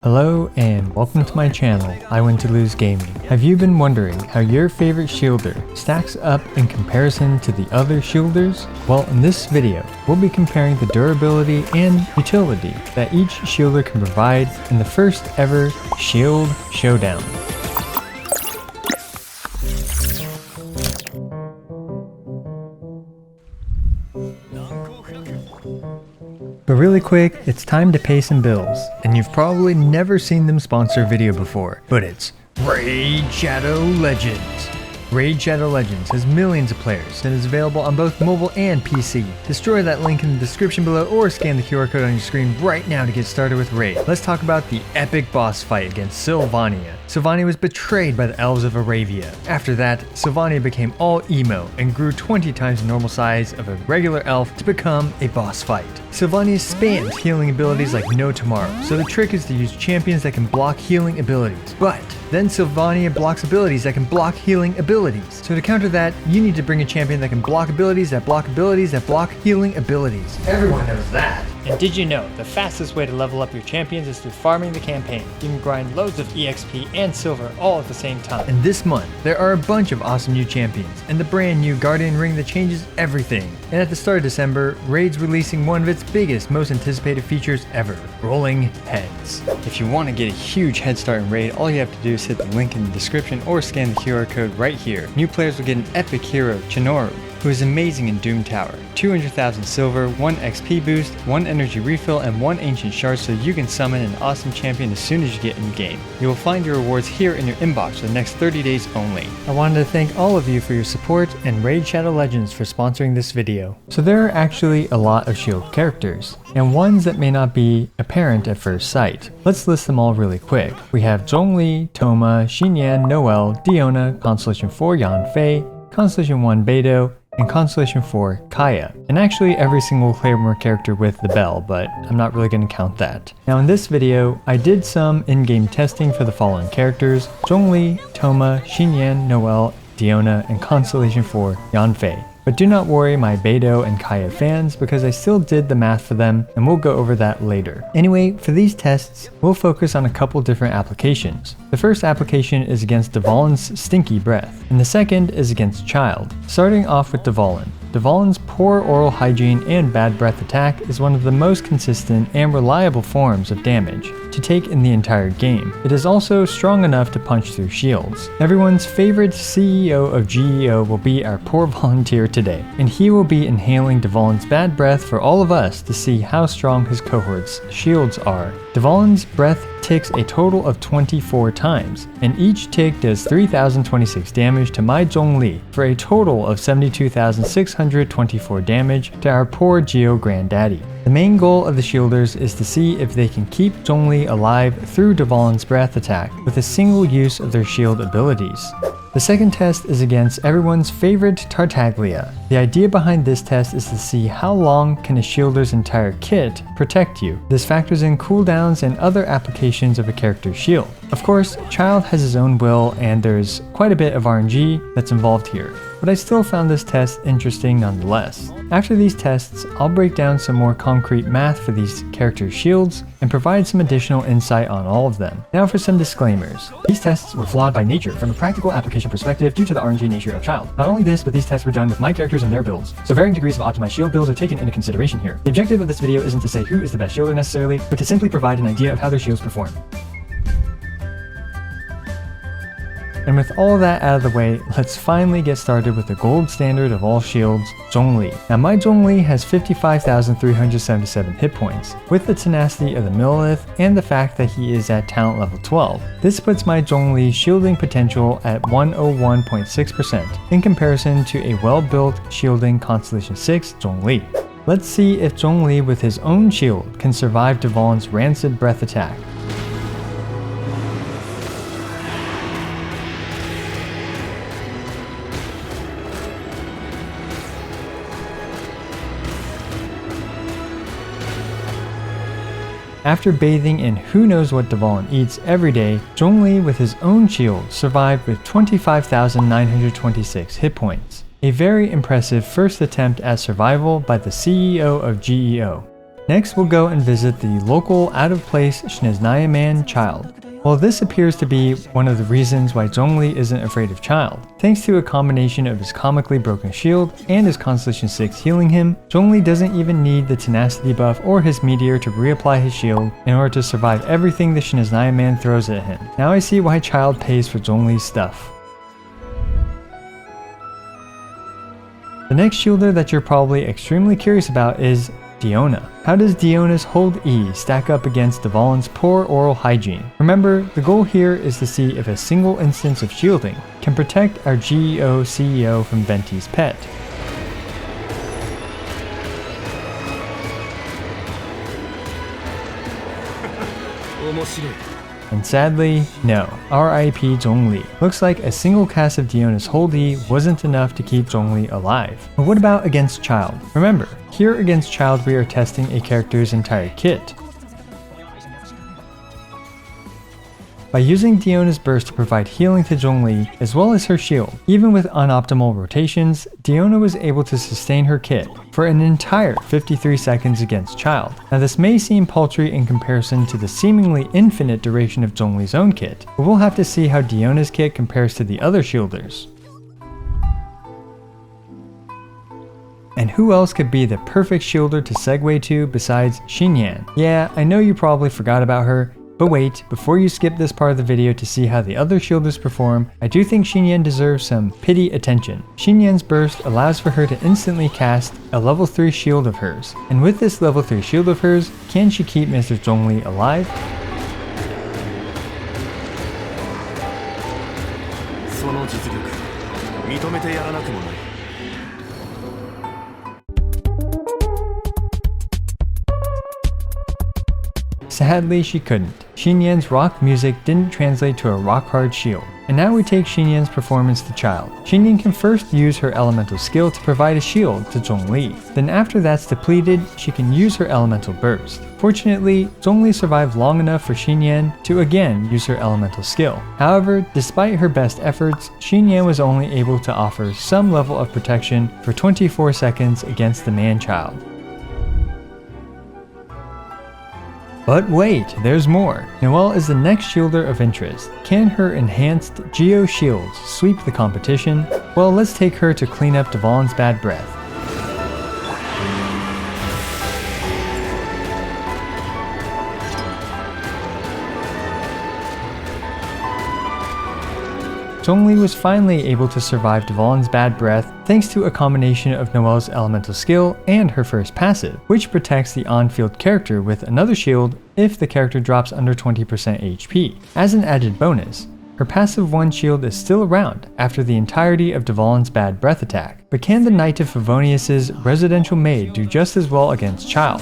Hello and welcome to my channel, I Win to Lose Gaming. Have you been wondering how your favorite shielder stacks up in comparison to the other shielders? Well, in this video, we'll be comparing the durability and utility that each shielder can provide in the first ever Shield Showdown. But really quick, it's time to pay some bills, and you've probably never seen them sponsor a video before, but it's Raid Shadow Legends. Raid Shadow Legends has millions of players and is available on both mobile and PC. Destroy that link in the description below or scan the QR code on your screen right now to get started with Raid. Let's talk about the epic boss fight against Sylvania. Sylvania was betrayed by the elves of Aravia. After that, Sylvania became all emo and grew 20 times the normal size of a regular elf to become a boss fight. Sylvania spams healing abilities like no tomorrow, so the trick is to use champions that can block healing abilities. But then Sylvania blocks abilities that can block healing abilities. So to counter that, you need to bring a champion that can block abilities that block abilities that block healing abilities. Everyone knows that. And did you know, the fastest way to level up your champions is through farming the campaign. You can grind loads of EXP and silver all at the same time. And this month, there are a bunch of awesome new champions, and the brand new Guardian Ring that changes everything. And at the start of December, Raid's releasing one of its biggest, most anticipated features ever, Rolling Heads. If you want to get a huge head start in Raid, all you have to do is hit the link in the description or scan the QR code right here. New players will get an epic hero, Chinoru, who is amazing in Doom Tower, 200,000 silver, 1 XP boost, 1 energy refill, and 1 ancient shard so you can summon an awesome champion as soon as you get in game. You will find your rewards here in your inbox for the next 30 days only. I wanted to thank all of you for your support and Raid Shadow Legends for sponsoring this video. So there are actually a lot of shield characters, and ones that may not be apparent at first sight. Let's list them all really quick. We have Zhongli, Thoma, Xinyan, Noelle, Diona, Constellation 4 Yanfei, Constellation 1 Beidou, and Constellation 4 Kaya, and actually every single Claymore character with the bell, but I'm not really going to count that. Now in this video, I did some in-game testing for the following characters: Zhongli, Thoma, Xinyan, Noelle, Diona, and Constellation 4 Yanfei. But do not worry my Beidou and Kaya fans, because I still did the math for them and we'll go over that later. Anyway, for these tests, we'll focus on a couple different applications. The first application is against Dvalin's Stinky Breath, and the second is against Child. Starting off with Dvalin. Dvalin's poor oral hygiene and bad breath attack is one of the most consistent and reliable forms of damage to take in the entire game. It is also strong enough to punch through shields. Everyone's favorite CEO of GEO will be our poor volunteer today, and he will be inhaling Dvalin's bad breath for all of us to see how strong his cohort's shields are. Dvalin's breath ticks a total of 24 times, and each tick does 3026 damage to my Zhongli for a total of 72,624 damage to our poor Geo Granddaddy. The main goal of the shielders is to see if they can keep Zhongli alive through Dvalin's breath attack with a single use of their shield abilities. The second test is against everyone's favorite Tartaglia. The idea behind this test is to see how long can a shielder's entire kit protect you. This factors in cooldowns and other applications of a character's shield. Of course, Child has his own will and there's quite a bit of RNG that's involved here, but I still found this test interesting nonetheless. After these tests, I'll break down some more concrete math for these characters' shields and provide some additional insight on all of them. Now for some disclaimers. These tests were flawed by nature from a practical application perspective due to the RNG nature of Child. Not only this, but these tests were done with my characters and their builds, so varying degrees of optimized shield builds are taken into consideration here. The objective of this video isn't to say who is the best shielder necessarily, but to simply provide an idea of how their shields perform. And with all that out of the way, let's finally get started with the gold standard of all shields, Zhongli. Now my Zhongli has 55,377 hit points, with the tenacity of the Millilith and the fact that he is at talent level 12. This puts my Zhongli's shielding potential at 101.6% in comparison to a well-built shielding Constellation 6 Zhongli. Let's see if Zhongli with his own shield can survive Dvalin's rancid breath attack. After bathing in who knows what Dvalin eats every day, Zhongli with his own shield survived with 25,926 hit points. A very impressive first attempt at survival by the CEO of GEO. Next, we'll go and visit the local out-of-place Sneznaya man Child. Well, this appears to be one of the reasons why Zhongli isn't afraid of Child. Thanks to a combination of his comically broken shield and his Constellation 6 healing him, Zhongli doesn't even need the tenacity buff or his meteor to reapply his shield in order to survive everything the Sneznaya man throws at him. Now I see why Child pays for Zhongli's stuff. The next shielder that you're probably extremely curious about is Diona. How does Diona's Hold E stack up against Dvalin's poor oral hygiene? Remember, the goal here is to see if a single instance of shielding can protect our GEO CEO from Venti's pet. And sadly, no. R.I.P. Zhongli. Looks like a single cast of Diona's Hold E wasn't enough to keep Zhongli alive. But what about against Child? Remember, here against Child we are testing a character's entire kit. By using Diona's burst to provide healing to Zhongli as well as her shield, even with unoptimal rotations, Diona was able to sustain her kit for an entire 53 seconds against Child. Now this may seem paltry in comparison to the seemingly infinite duration of Zhongli's own kit, but we'll have to see how Diona's kit compares to the other shielders. And who else could be the perfect shielder to segue to besides Xinyan? Yeah, I know you probably forgot about her, but wait, before you skip this part of the video to see how the other shielders perform, I do think Xinyan deserves some pity attention. Xinyan's burst allows for her to instantly cast a level 3 shield of hers. And with this level 3 shield of hers, can she keep Mr. Zhongli alive? Sadly, she couldn't. Xinyan's rock music didn't translate to a rock-hard shield. And now we take Xinyan's performance to Child. Xinyan can first use her elemental skill to provide a shield to Zhongli. Then after that's depleted, she can use her elemental burst. Fortunately, Zhongli survived long enough for Xinyan to again use her elemental skill. However, despite her best efforts, Xinyan was only able to offer some level of protection for 24 seconds against the man-child. But wait, there's more. Noelle is the next shielder of interest. Can her enhanced Geo shields sweep the competition? Well, let's take her to clean up Dvalin's bad breath. Zhongli was finally able to survive Dvalin's bad breath thanks to a combination of Noelle's elemental skill and her first passive, which protects the on-field character with another shield if the character drops under 20% HP. As an added bonus, her passive 1 shield is still around after the entirety of Dvalin's bad breath attack. But can the Knight of Favonius' residential maid do just as well against Child?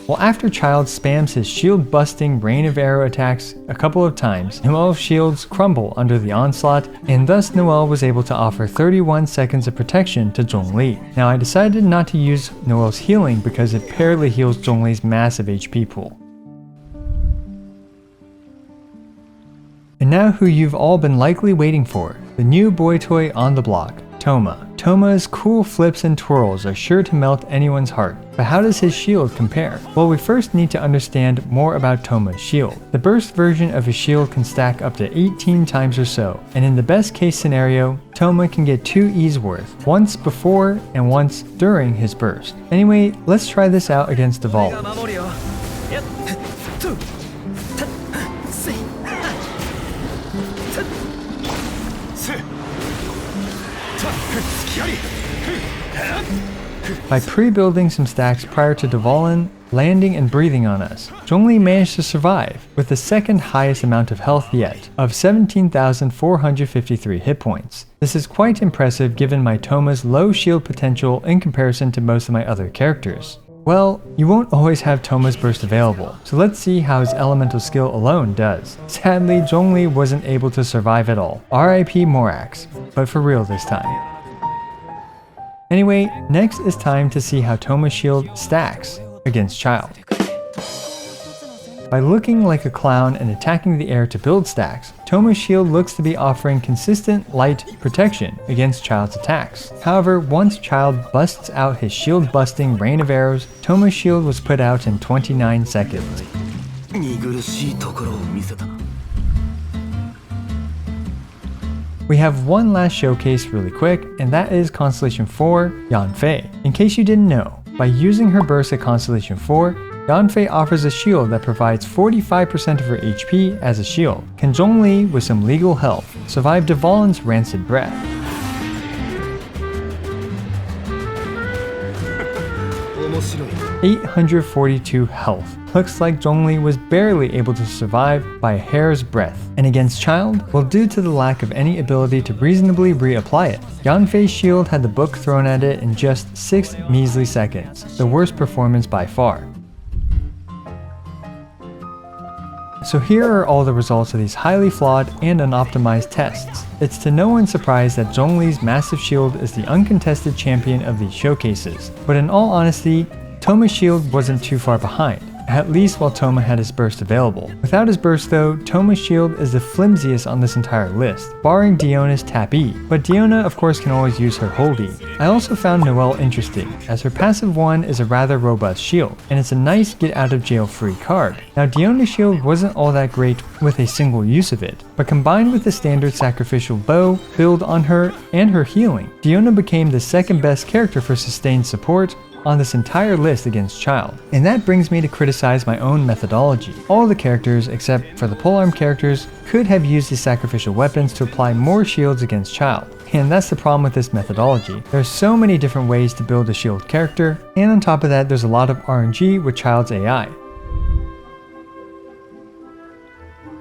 Well, after Child spams his shield-busting Rain of Arrow attacks a couple of times, Noelle's shields crumble under the onslaught, and thus Noelle was able to offer 31 seconds of protection to Zhongli. Now I decided not to use Noelle's healing because it barely heals Zhongli's massive HP pool. And now who you've all been likely waiting for, the new boy toy on the block, Thoma. Thoma's cool flips and twirls are sure to melt anyone's heart, but how does his shield compare? Well, we first need to understand more about Thoma's shield. The burst version of his shield can stack up to 18 times or so, and in the best case scenario, Thoma can get 2 E's worth, once before and once during his burst. Anyway, let's try this out against Dvalin. By pre-building some stacks prior to Dvalin landing and breathing on us, Zhongli managed to survive with the second highest amount of health yet, of 17,453 hit points. This is quite impressive given my Thoma's low shield potential in comparison to most of my other characters. Well, you won't always have Thoma's burst available, so let's see how his elemental skill alone does. Sadly, Zhongli wasn't able to survive at all. R.I.P. Morax, but for real this time. Anyway, next is time to see how Thoma's shield stacks against Child. By looking like a clown and attacking the air to build stacks, Toma's shield looks to be offering consistent, light protection against Child's attacks. However, once Child busts out his shield-busting rain of arrows, Toma's shield was put out in 29 seconds. We have one last showcase really quick, and that is Constellation 4, Yanfei. In case you didn't know, by using her burst at Constellation 4, Yanfei offers a shield that provides 45% of her HP as a shield, can Zhongli with some legal help survive Dvalin's rancid breath. 842 health. Looks like Zhongli was barely able to survive by a hair's breadth. And against Child, well, due to the lack of any ability to reasonably reapply it, Yanfei's shield had the book thrown at it in just 6 measly seconds, the worst performance by far. So here are all the results of these highly flawed and unoptimized tests. It's to no one's surprise that Zhongli's massive shield is the uncontested champion of these showcases, but in all honesty, Toma's shield wasn't too far behind, at least while Toma had his burst available. Without his burst though, Toma's shield is the flimsiest on this entire list, barring Diona's tap E, but Diona of course can always use her hold E. I also found Noelle interesting, as her passive one is a rather robust shield, and it's a nice get out of jail free card. Now Diona's shield wasn't all that great with a single use of it, but combined with the standard sacrificial bow build on her and her healing, Diona became the second best character for sustained support on this entire list against Child. And that brings me to criticize my own methodology. All the characters, except for the polearm characters, could have used these sacrificial weapons to apply more shields against Child. And that's the problem with this methodology. There's so many different ways to build a shield character, and on top of that there's a lot of RNG with Child's AI.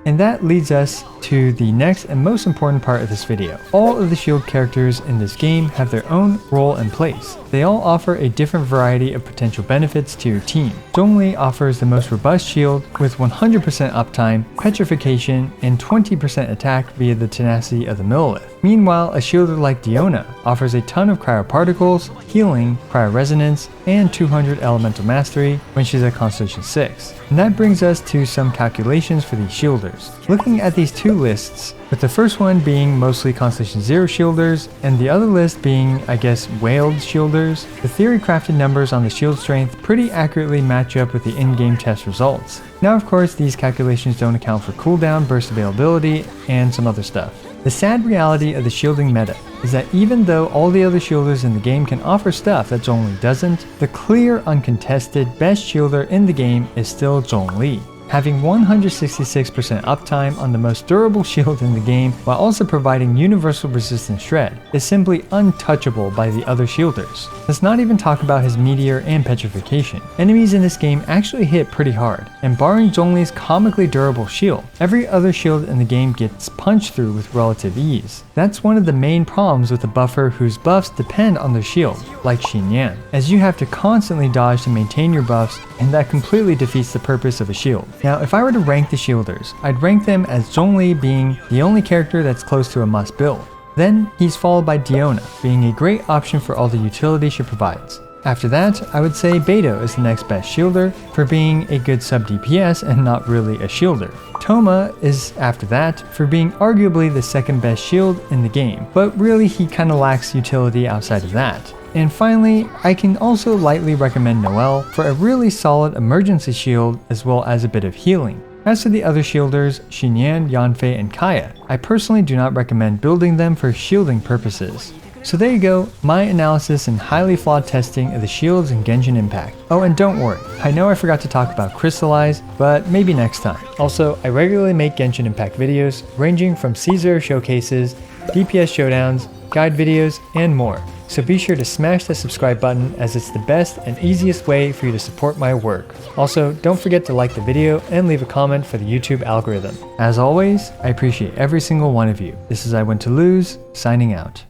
And that leads us to the next and most important part of this video. All of the shield characters in this game have their own role and place. They all offer a different variety of potential benefits to your team. Zhongli offers the most robust shield with 100% uptime, petrification, and 20% attack via the tenacity of the Millilith. Meanwhile, a shielder like Diona offers a ton of cryoparticles, healing, cryoresonance, and 200 elemental mastery when she's at Constellation 6. And that brings us to some calculations for these shielders. Looking at these two lists, with the first one being mostly Constellation 0 shielders, and the other list being, I guess, whaled shielders, the theory crafted numbers on the shield strength pretty accurately match up with the in-game test results. Now of course these calculations don't account for cooldown, burst availability, and some other stuff. The sad reality of the shielding meta is that even though all the other shielders in the game can offer stuff that Zhongli doesn't, the clear, uncontested best shielder in the game is still Zhongli. Having 166% uptime on the most durable shield in the game while also providing universal resistance shred is simply untouchable by the other shielders. Let's not even talk about his meteor and petrification. Enemies in this game actually hit pretty hard, and barring Zhongli's comically durable shield, every other shield in the game gets punched through with relative ease. That's one of the main problems with a buffer whose buffs depend on their shield, like Xinyan, as you have to constantly dodge to maintain your buffs, and that completely defeats the purpose of a shield. Now, if I were to rank the shielders, I'd rank them as Zhongli being the only character that's close to a must build. Then, he's followed by Diona, being a great option for all the utility she provides. After that, I would say Beidou is the next best shielder for being a good sub DPS and not really a shielder. Toma is after that for being arguably the second best shield in the game, but really he kinda lacks utility outside of that. And finally, I can also lightly recommend Noelle for a really solid emergency shield as well as a bit of healing. As for the other shielders, Xinyan, Yanfei, and Kaya, I personally do not recommend building them for shielding purposes. So there you go, my analysis and highly flawed testing of the shields in Genshin Impact. Oh, and don't worry, I know I forgot to talk about Crystallize, but maybe next time. Also, I regularly make Genshin Impact videos ranging from Caesar showcases, DPS showdowns, guide videos, and more. So be sure to smash that subscribe button as it's the best and easiest way for you to support my work. Also, don't forget to like the video and leave a comment for the YouTube algorithm. As always, I appreciate every single one of you. This is I Went to Lose, signing out.